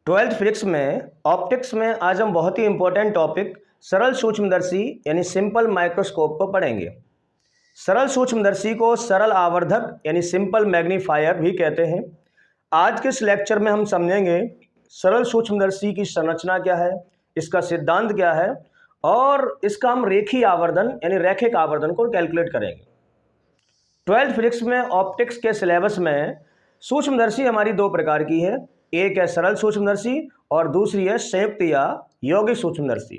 Twelfth physics में optics में आज हम बहुत ही इंपॉर्टेंट टॉपिक सरल सूक्ष्मदर्शी यानी सिंपल माइक्रोस्कोप को पढ़ेंगे। सरल सूक्ष्मदर्शी को सरल आवर्धक यानी सिंपल मैग्नीफायर भी कहते हैं। आज के इस लेक्चर में हम समझेंगे सरल सूक्ष्मदर्शी की संरचना क्या है, इसका सिद्धांत क्या है और इसका हम रेखीय आवर्धन यानी रैखिक आवर्धन को कैलकुलेट करेंगे। ट्वेल्थ फिजिक्स में ऑप्टिक्स के सिलेबस में सूक्ष्मदर्शी हमारी दो प्रकार की है, एक है सरल सूक्ष्मदर्शी और दूसरी है संयुक्त या यौगिक सूक्ष्मदर्शी।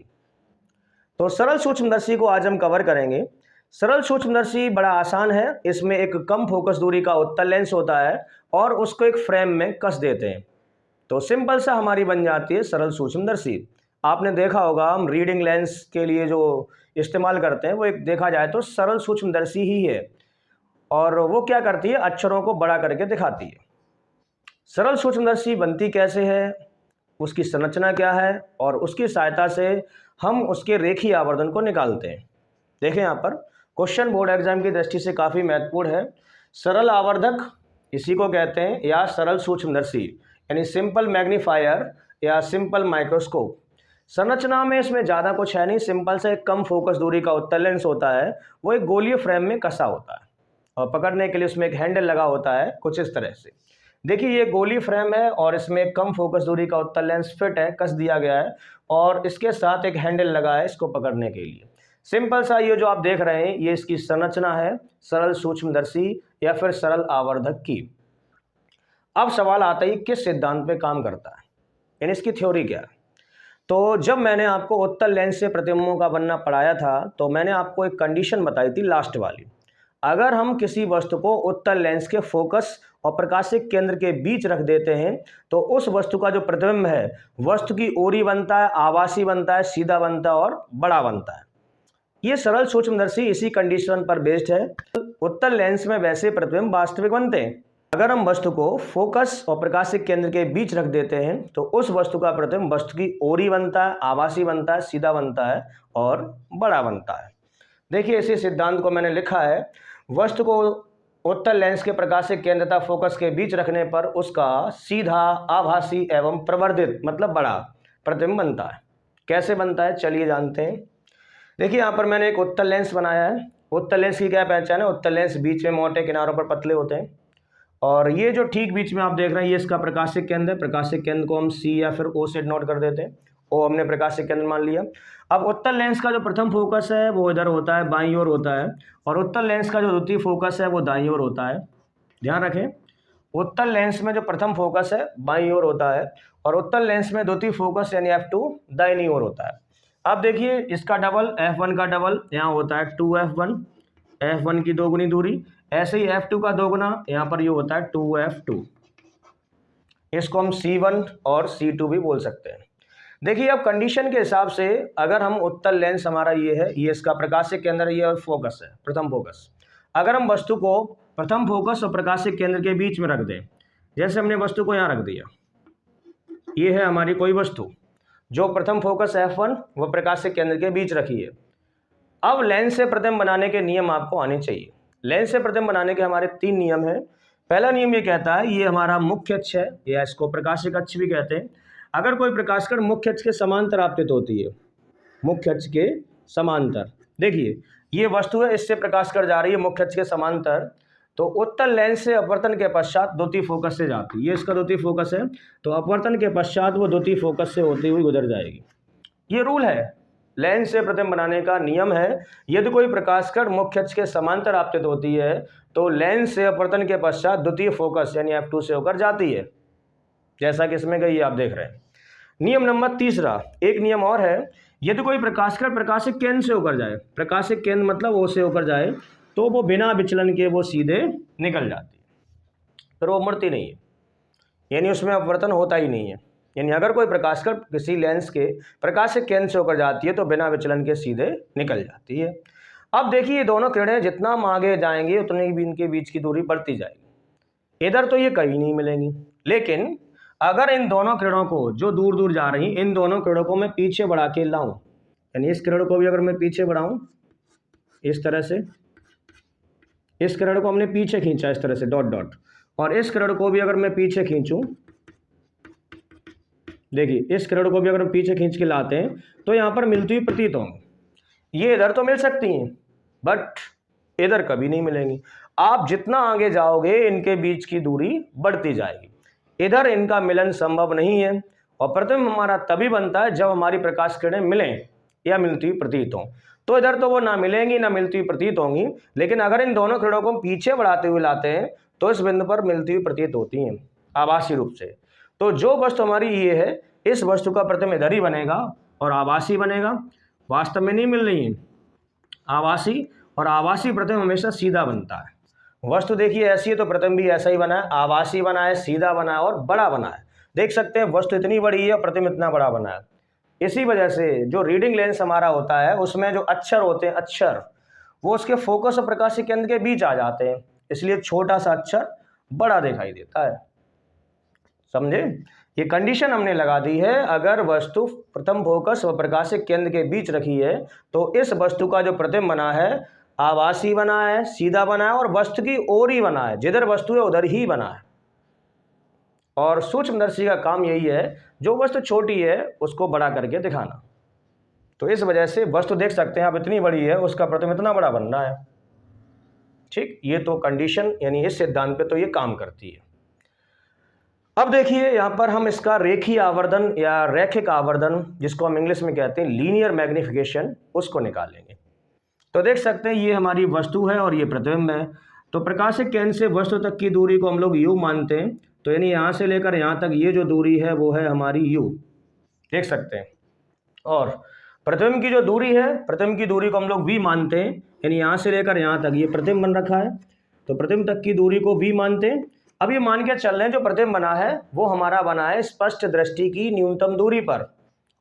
तो सरल सूक्ष्मदर्शी को आज हम कवर करेंगे। सरल सूक्ष्मदर्शी बड़ा आसान है, इसमें एक कम फोकस दूरी का उत्तल लेंस होता है और उसको एक फ्रेम में कस देते हैं, तो सिंपल सा हमारी बन जाती है सरल सूक्ष्मदर्शी। आपने देखा होगा हम रीडिंग लेंस के लिए जो इस्तेमाल करते हैं वो एक देखा जाए तो सरल सूक्ष्मदर्शी ही है, और वो क्या करती है, अक्षरों को बड़ा करके दिखाती है। सरल सूक्ष्मदर्शी बनती कैसे है, उसकी संरचना क्या है और उसकी सहायता से हम उसके रेखीय आवर्धन को निकालते हैं। देखें यहाँ पर क्वेश्चन बोर्ड एग्जाम की दृष्टि से काफ़ी महत्वपूर्ण है। सरल आवर्धक इसी को कहते हैं या सरल सूक्ष्मदर्शी यानी सिंपल मैग्नीफायर या सिंपल माइक्रोस्कोप। संरचना में इसमें ज़्यादा कुछ है नहीं, सिंपल से एक कम फोकस दूरी का उत्तल लेंस होता है, वो एक गोलीय फ्रेम में कसा होता है और पकड़ने के लिए उसमें एक हैंडल लगा होता है कुछ इस तरह से। देखिए ये गोली फ्रेम है और इसमें कम फोकस दूरी का उत्तल लेंस फिट है, कस दिया गया है और इसके साथ एक हैंडल लगा है इसको पकड़ने के लिए। सिंपल सा ये जो आप देख रहे हैं ये इसकी संरचना है सरल सूक्ष्मदर्शी या फिर सरल आवर्धक की। अब सवाल आता है किस सिद्धांत पे काम करता है, यानी इसकी थ्योरी क्या है। तो जब मैंने आपको उत्तल लेंस से प्रतिबिंबों का बनना पढ़ाया था तो मैंने आपको एक कंडीशन बताई थी लास्ट वाली। अगर हम किसी वस्तु को उत्तल लेंस के फोकस और प्रकाशिक केंद्र के बीच रख देते हैं तो उस वस्तु का जो प्रतिबिंब है वस्तु की ओरी बनता है, आभासी बनता है, सीधा बनता है और बड़ा बनता है। ये सरल सूक्ष्मदर्शी इसी कंडीशन पर बेस्ड है। उत्तल लेंस में वैसे प्रतिबिंब वास्तविक बनते हैं। अगर हम वस्तु को फोकस और प्रकाशिक केंद्र के बीच रख देते हैं तो उस वस्तु का प्रतिबिंब वस्तु की ओरी बनता है, आभासी बनता है, सीधा बनता है और बड़ा बनता है। देखिए इसी सिद्धांत को मैंने लिखा है। वस्तु को उत्तल लेंस के प्रकाशिक केंद्र तथा फोकस के बीच रखने पर उसका सीधा, आभासी एवं प्रवर्धित मतलब बड़ा प्रतिबिंब बनता है। कैसे बनता है चलिए जानते हैं। देखिए यहाँ पर मैंने एक उत्तल लेंस बनाया है। उत्तल लेंस की क्या पहचान है, उत्तल लेंस बीच में मोटे किनारों पर पतले होते हैं और ये जो ठीक बीच में आप देख रहे हैं ये इसका प्रकाशिक केंद्र है। प्रकाशिक केंद्र को हम सी या फिर ओ से नोट कर देते हैं, ओ हमने प्रकाशिक केंद्र मान लिया। अब उत्तल लेंस का जो प्रथम फोकस है वो इधर होता है, बाईं ओर होता है, और उत्तल लेंस का जो द्वितीय फोकस है वो दाईं ओर होता है। ध्यान रखें, उत्तल लेंस में जो प्रथम फोकस है बाईं ओर होता है और उत्तल लेंस में द्वितीय फोकस यानी F2 दाईं ओर होता है। अब देखिए इसका डबल F1 का डबल यहाँ होता है 2F1, F1 की दोगुनी दूरी, ऐसे ही F2 का दोगुना यहाँ पर ये होता है 2F2। इसको हम C1 और C2 भी बोल सकते हैं। देखिए अब कंडीशन के हिसाब से अगर हम उत्तल लेंस हमारा ये है, ये इसका प्रकाशिक केंद्र ये और फोकस है प्रथम फोकस, अगर हम वस्तु को प्रथम फोकस और प्रकाशिक केंद्र के बीच में रख दें, जैसे हमने वस्तु को यहाँ रख दिया, ये है हमारी कोई वस्तु जो प्रथम फोकस F1 व प्रकाशिक केंद्र के बीच रखी है। अब लेंस से प्रतिबिंब बनाने के नियम आपको आने चाहिए। लेंस से प्रतिबिंब बनाने के हमारे 3 नियम हैं। पहला नियम ये कहता है, ये हमारा मुख्य अक्ष है या इसको प्रकाशिक अक्ष भी कहते हैं। अगर कोई प्रकाश कण मुख्य अक्ष के समांतर आपतित होती है, मुख्य अक्ष के समांतर, देखिए ये वस्तु है, इससे प्रकाश कण जा रही है मुख्य अक्ष के समांतर, तो उत्तल लेंस से अपवर्तन के पश्चात द्वितीय फोकस से जाती है। ये इसका द्वितीय फोकस है, तो अपवर्तन के पश्चात वो द्वितीय फोकस से होती हुई गुजर जाएगी। ये रूल है, लेंस से प्रतिबिंब बनाने का नियम है। यदि कोई प्रकाश कण मुख्य अक्ष के समांतर आपतित होती है तो लेंस से अपवर्तन के पश्चात द्वितीय फोकस यानी F2 से होकर जाती है, जैसा कि इसमें गई आप देख रहे हैं। नियम नंबर तीसरा, एक नियम और है, यदि कोई प्रकाश कण प्रकाशिक केंद्र से होकर जाए, प्रकाशिक केंद्र मतलब ओ से होकर जाए, तो वो बिना विचलन के वो सीधे निकल जाती है, फिर वो मुड़ती नहीं है, यानी उसमें अपवर्तन होता ही नहीं है। यानी अगर कोई प्रकाश कण किसी लेंस के प्रकाशिक केंद्र से होकर जाती है तो बिना विचलन के सीधे निकल जाती है। अब देखिए ये दोनों किरणें जितना हम आगे जाएंगे उतनी भी इनके बीच की दूरी बढ़ती जाएगी। इधर तो ये कहीं नहीं मिलेंगी, लेकिन अगर इन दोनों किरणों को जो दूर दूर जा रही, इन दोनों किरणों को मैं पीछे बढ़ा के लाऊं, यानी इस किरण को भी अगर मैं पीछे बढ़ाऊं इस तरह से, इस किरण को हमने पीछे खींचा इस तरह से डॉट डॉट, और इस किरण को भी अगर मैं पीछे खींचूं देखिए इस किरण को भी अगर हम पीछे खींच के लाते हैं तो यहाँ पर मिलती हुई प्रतीत होंगी। ये इधर तो मिल सकती हैं बट इधर कभी नहीं मिलेंगी। आप जितना आगे जाओगे इनके बीच की दूरी बढ़ती जाएगी। इधर इनका मिलन संभव नहीं है और प्रतिबिंब हमारा तभी बनता है जब हमारी प्रकाश किरणें मिलें या मिलती हुई प्रतीत हों। तो इधर तो वो ना मिलेंगी ना मिलती हुई प्रतीत होंगी, लेकिन अगर इन दोनों किरणों को हम पीछे बढ़ाते हुए लाते हैं तो इस बिंदु पर मिलती हुई प्रतीत होती हैं आभासी रूप से। तो जो वस्तु हमारी ये है, इस वस्तु का प्रतिबिंब इधर ही बनेगा और आभासी बनेगा, वास्तव में नहीं मिल रही है। आभासी और आभासी प्रतिबिंब हमेशा सीधा बनता है। वस्तु देखिए ऐसी है तो प्रतिबिंब भी ऐसा ही बना है, आभासी बना है, सीधा बना है और बड़ा बना है। देख सकते हैं वस्तु इतनी बड़ी है और प्रतिबिंब इतना बड़ा बना है। इसी वजह से जो रीडिंग लेंस हमारा होता है उसमें जो अक्षर होते हैं, अक्षर वो उसके फोकस और प्रकाशीय केंद्र के बीच आ जाते हैं, इसलिए छोटा सा अक्षर बड़ा दिखाई देता है। समझे? ये कंडीशन हमने लगा दी है, अगर वस्तु प्रथम फोकस और प्रकाशिक केंद्र के बीच रखी है तो इस वस्तु का जो प्रतिबिंब बना है आभासी बना है, सीधा बना है और वस्तु की ओर ही बना है, जिधर वस्तु है उधर ही बना है। और सूक्ष्मदर्शी का काम यही है, जो वस्तु छोटी है उसको बड़ा करके दिखाना। तो इस वजह से वस्तु देख सकते हैं आप इतनी बड़ी है, उसका प्रतिबिंब इतना बड़ा बन रहा है। ठीक, ये तो कंडीशन यानी इस सिद्धांत पे तो ये काम करती है। अब देखिए यहाँ पर हम इसका रेखीय आवर्धन या रैखिक आवर्धन, जिसको हम इंग्लिश में कहते हैं लीनियर मैग्निफिकेशन, उसको निकालेंगे। तो देख सकते हैं ये हमारी वस्तु है और ये प्रतिबिंब है। तो प्रकाशिक केंद्र से वस्तु तक की दूरी को हम लोग u मानते हैं, तो यानी यहाँ से लेकर यहाँ तक ये जो दूरी है वो है हमारी u, देख सकते हैं। और प्रतिबिंब की जो दूरी है, प्रतिबिंब की दूरी को हम लोग v मानते हैं, यानी यहाँ से लेकर यहाँ तक ये प्रतिबिंब बन रखा है, तो प्रतिबिंब तक की दूरी को v मानते हैं। अब ये मान के चल रहे हैं जो प्रतिबिंब बना है वो हमारा बना है स्पष्ट दृष्टि की न्यूनतम दूरी पर,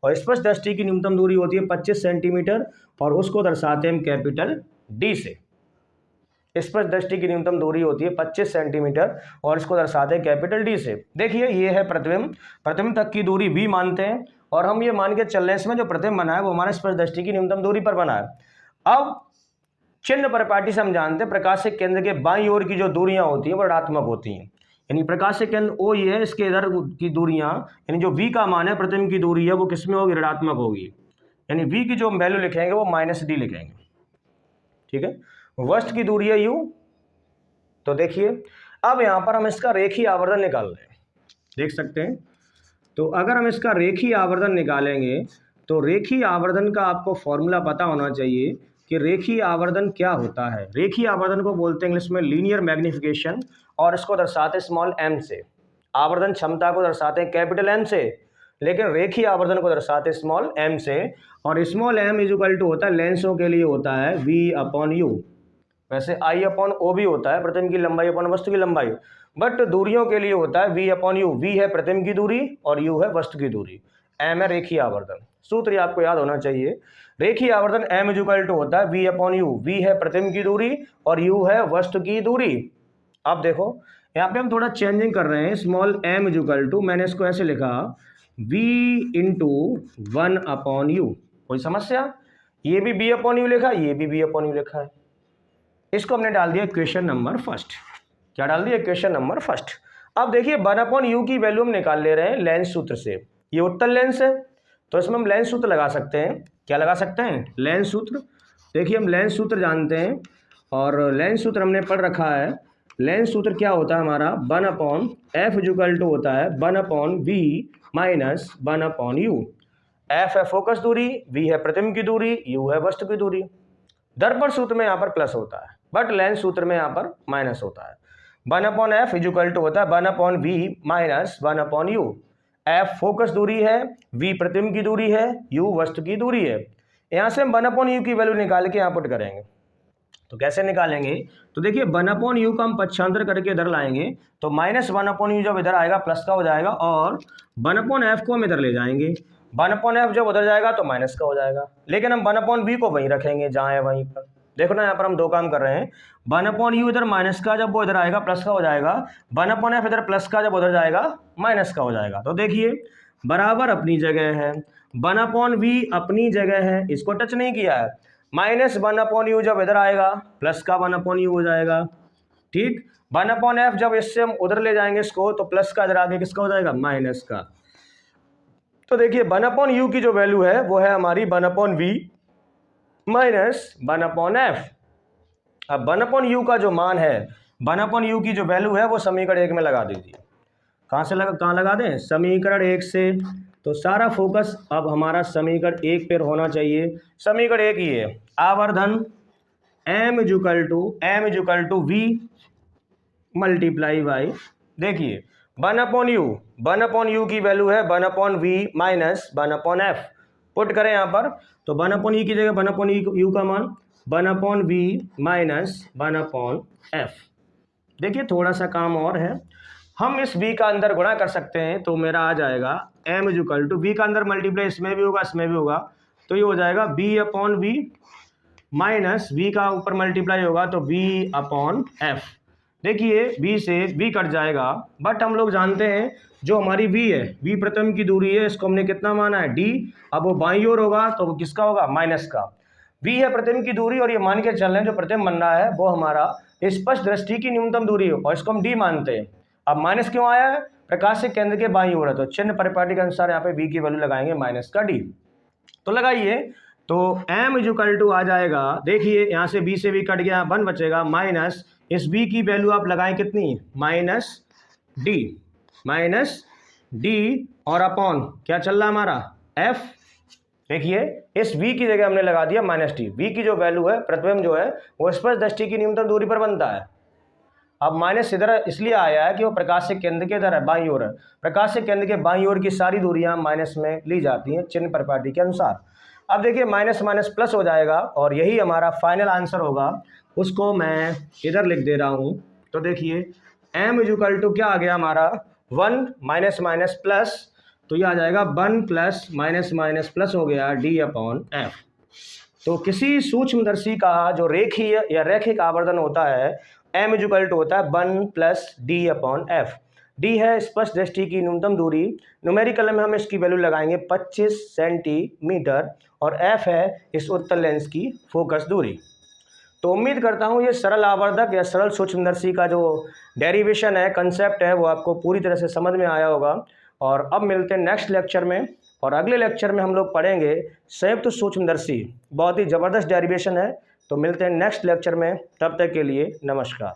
और स्पष्ट दृष्टि की न्यूनतम दूरी होती है 25 सेंटीमीटर और उसको दर्शाते हैं हम कैपिटल D से। स्पष्ट दृष्टि की न्यूनतम दूरी होती है 25 सेंटीमीटर और इसको दर्शाते हैं कैपिटल D से। देखिए ये है प्रतिबिंब, प्रतिबिंब तक की दूरी v मानते हैं और हम ये मान के चल रहे हैं इसमें जो प्रतिबिंब बना है वो हमारा स्पष्ट दृष्टि की न्यूनतम दूरी पर बना है। अब चिन्ह परिपाटी से हम जानते हैं प्रकाशिक केंद्र के बाईं ओर की जो दूरियां होती हैं वो ऋणात्मक होती हैं, यानी प्रकाशिक केंद्र O ये है, इसके इधर की दूरियां यानी जो v का मान है प्रतिबिंब की दूरी है वो किसमें होगी, ऋणात्मक होगी, यानी v की जो हम वैल्यू लिखेंगे वो -d लिखेंगे। ठीक है, वस्तु की दूरी है u। तो देखिए अब यहाँ पर हम इसका रेखीय आवर्धन निकाल रहे हैं, देख सकते हैं। तो अगर हम इसका रेखीय आवर्धन निकालेंगे तो रेखीय आवर्धन का आपको फॉर्मूला पता होना चाहिए कि रेखीय आवर्धन क्या होता है। रेखीय आवर्धन को बोलते हैं इंग्लिश में लीनियर मैग्निफिकेशन और इसको दर्शाते स्मॉल m से। आवर्धन क्षमता को दर्शाते हैं कैपिटल M से, लेकिन रेखीय आवर्धन को दर्शाते स्मॉल m से। और स्मॉल m इक्वल टू होता है लेंसों के लिए होता है v/u। वैसे I/o भी होता है प्रतिबिंब की लंबाई अपॉन वस्तु की लंबाई, बट दूरियों के लिए होता है v/u। v है प्रतिबिंब की दूरी और u है वस्तु की दूरी, m है रेखीय आवर्धन। सूत्र आपको याद होना चाहिए, रेखीय आवर्धन m इक्वल टू होता है v/u। v है प्रतिबिंब की दूरी और u है वस्तु की दूरी। अब देखो यहाँ पे हम थोड़ा चेंजिंग कर रहे हैं, स्मॉल m इक्वल टू, मैंने इसको ऐसे लिखा v × 1/u। कोई समस्या? ये भी b/u लिखा, ये भी b/u लिखा है। इसको हमने डाल दिया इक्वेशन नंबर फर्स्ट। क्या डाल दिया? Equation number first. अब देखिए 1/u की वैल्यू हम निकाल ले रहे हैं लेंस सूत्र से। ये उत्तल लेंस है तो इसमें हम लेंस सूत्र लगा सकते हैं। क्या लगा सकते हैं? लेंस सूत्र। देखिए हम लेंस सूत्र जानते हैं और लेंस सूत्र हमने पढ़ रखा है। लेंस सूत्र क्या होता है हमारा? 1/f इक्वल टू होता है 1/v माइनस 1/u। f है फोकस दूरी, v है प्रतिबिंब की दूरी, u है वस्तु की दूरी। दर्पण सूत्र में यहाँ पर प्लस होता है बट लेंस सूत्र में यहाँ पर माइनस होता है। 1/f इक्वल टू होता है 1/v minus 1/u। f focus दूरी है, v प्रतिबिंब की दूरी है, u वस्तु की दूरी है। यहाँ से हम 1/u की वैल्यू निकाल के यहाँ पुट करेंगे। तो कैसे निकालेंगे? तो देखिए 1/u का हम पक्षांतर करके इधर लाएंगे तो -1/u जब इधर आएगा प्लस का हो जाएगा और 1/f को हम इधर ले जाएंगे। 1/f जब उधर जाएगा तो माइनस का हो जाएगा, लेकिन हम 1/v को वहीं रखेंगे जहाँ है वहीं पर। देखो ना यहाँ पर हम दो काम कर रहे हैं। 1/u इधर माइनस का जब वो इधर आएगा प्लस का हो जाएगा, 1/f इधर प्लस का जब उधर जाएगा माइनस का हो जाएगा। तो देखिए बराबर अपनी जगह है, 1/v अपनी जगह है, इसको टच नहीं किया है। -1/u जब इधर आएगा प्लस का 1/u हो जाएगा। ठीक, 1/f जब इससे हम उधर ले जाएंगे इसको तो प्लस का इधर आगे किसका हो जाएगा? माइनस का। तो देखिए 1/u की जो वैल्यू है वो है हमारी 1/v माइनस 1/f। अब 1/u का जो मान है, 1/u की जो वैल्यू है वो समीकरण 1 में लगा दीजिए। कहाँ लगा दें? समीकरण 1 से। तो सारा फोकस अब हमारा समीकरण 1 पर होना चाहिए। समीकरण 1 ही है, आवर्धन m equal to v multiply by, देखिए 1/u की वैल्यू है 1/v माइनस 1/f। पुट करें यहाँ पर, तो 1/e की जगह 1/u का मान 1/v माइनस 1/f। देखिए थोड़ा सा काम और है, हम इस v का अंदर गुणा कर सकते हैं, तो मेरा आ जाएगा m इक्वल टू v का अंदर मल्टीप्लाई इसमें भी होगा इसमें भी होगा, तो ये हो जाएगा b/v माइनस v का ऊपर मल्टीप्लाई होगा तो v/f। देखिए v से v कट जाएगा, बट हम लोग जानते हैं जो हमारी v है, v प्रथम की दूरी है, इसको हमने कितना माना है d। अब वो बाईं ओर होगा तो वो किसका होगा? माइनस का। v है प्रथम की दूरी और ये मान के चल रहे हैं जो प्रथम बन रहा है वो हमारा स्पष्ट दृष्टि की न्यूनतम दूरी है और इसको हम d मानते हैं। अब माइनस क्यों आया है? प्रकाश से केंद्र के बाईं ओर है, तो चिन्ह परिपाटी के अनुसार यहाँ पे v की वैल्यू लगाएंगे माइनस का d। तो लगाइए, तो m इक्वल टू आ जाएगा, देखिए यहाँ से b से v कट गया, 1 बचेगा माइनस इस v की वैल्यू आप लगाएं कितनी? माइनस d और अपॉन क्या चल रहा है हमारा? f। देखिए इस v की जगह हमने लगा दिया -d। v की जो वैल्यू है प्रतिबिंब जो है वो स्पष्ट दृष्टि की न्यूनतम दूरी पर बनता है। अब माइनस इधर इसलिए आया है कि वो प्रकाश से केंद्र के इधर है, बाईं ओर है। प्रकाश से केंद्र के बाईं ओर की सारी दूरियां माइनस में ली जाती हैं चिन्ह परिपाटी के अनुसार। अब देखिए माइनस माइनस प्लस हो जाएगा और यही हमारा फाइनल आंसर होगा, उसको मैं इधर लिख दे रहा हूँ। तो देखिए m इक्वल टू क्या आ गया हमारा? 1 माइनस माइनस प्लस, तो ये आ जाएगा 1 प्लस माइनस माइनस प्लस हो गया d/f। तो किसी सूक्ष्मदर्शी का जो रेखीय या रैखिक आवर्धन होता है m इक्वल टू होता है 1 प्लस d/f। d है स्पष्ट दृष्टि की न्यूनतम दूरी, न्यूमेरिकल में हम इसकी वैल्यू लगाएंगे 25 सेंटीमीटर और f है इस उत्तल लेंस की फोकस दूरी। तो उम्मीद करता हूँ ये सरल आवर्धक या सरल सूक्ष्मदर्शी का जो डेरिवेशन है, कंसेप्ट है, वो आपको पूरी तरह से समझ में आया होगा। और अब मिलते हैं नेक्स्ट लेक्चर में, और अगले लेक्चर में हम लोग पढ़ेंगे संयुक्त सूक्ष्मदर्शी। बहुत ही ज़बरदस्त डेरिवेशन है। तो मिलते हैं नेक्स्ट लेक्चर में, तब तक के लिए नमस्कार।